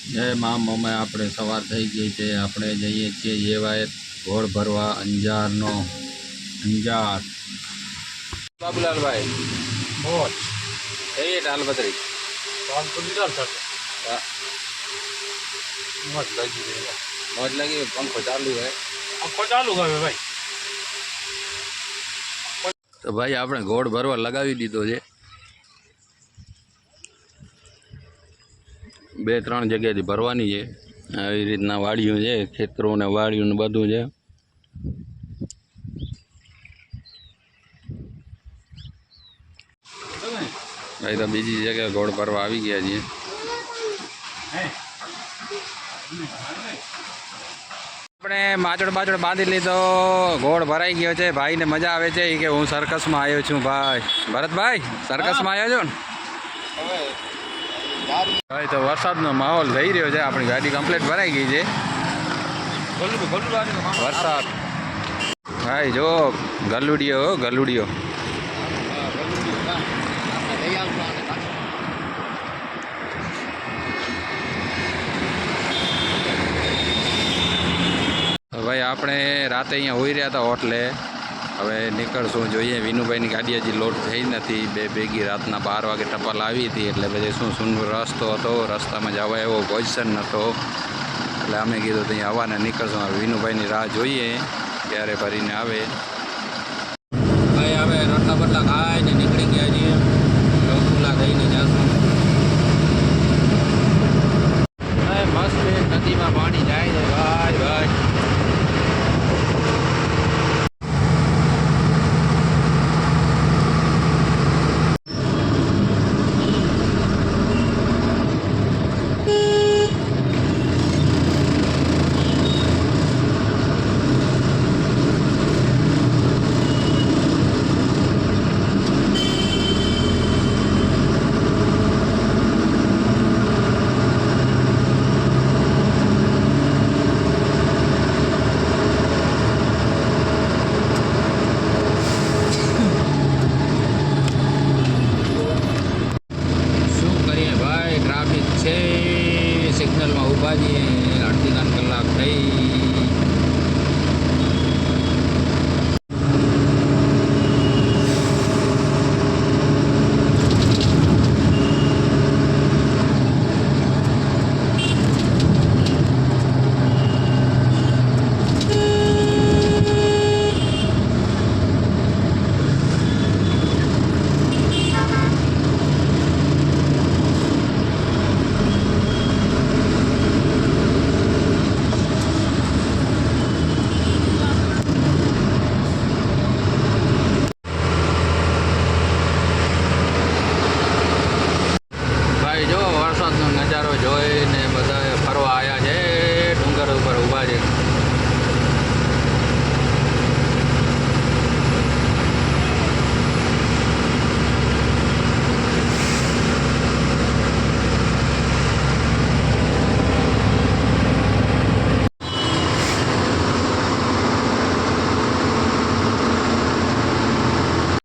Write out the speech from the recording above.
જય મા મમે આપણે સવાર થઈ ગઈ છે. આપણે જઈએ છીએ જેવાય ઘોડ ભરવા અંજારનો અંજાર. બાબુલાલભાઈ મોજ જઈએ ટાલપત્રી. કામ તો લીધા સર મોજ લાગી ગઈ મોજ લાગી. પંખો ચાલુ હે. આખો ચાલુ હવે ભાઈ. તો ભાઈ આપણે ઘોડ ભરવા લગાવી દીધો છે. 2-3 જગ્યાએથી ભરવાની છે. આવી રીતના વાડીઓ છે, ખેતરો ને વાડીઓ ને બધું છે. ભાઈ તો બીજી જગ્યાએ ઘોડ ભરવા આવી ગયા છીએ. આપણે માચડ બાંધી લીધો. ઘોડ ભરાઈ ગયો છે. ભાઈને મજા આવે છે કે હું સર્કસમાં આવ્યો છું. ભાઈ ભરતભાઈ સર્કસમાં આવ્યો છો ને? ભાઈ તો વરસાદનો માહોલ થઈ રહ્યો છે. આપણી ગાડી કમ્પ્લીટ ભરાઈ ગઈ છે. વરસાદ ભાઈ જો ગલુડિયો ગલુડિયો. ભાઈ આપણે રાતે અહીંયા હોઈ રહ્યા હતા હોટલે. હવે નીકળશું. જોઈએ વિનુભાઈની ગાડી હજી લોડ થઈ નથી. ભેગી રાતના 12 વાગે ટપાલ આવી હતી. એટલે પછી શું રસ્તો હતો, રસ્તામાં જવા એવો પોઝિશન નહોતો. એટલે અમે કીધું ત્યાં આવવાને નીકળશું. હવે વિનુભાઈની રાહ જોઈએ ક્યારે ભરીને આવે. ભાઈ હવે રોટલા બટલા ખાઈને નીકળી ગયા છીએ. લોકુલા થઈને જશું. મસ્ત નદીમાં પાણી જાય છે ભાઈ ભાઈ. સિગ્નલમાં ઊભા છીએ. 3.5 કલાક થઈ.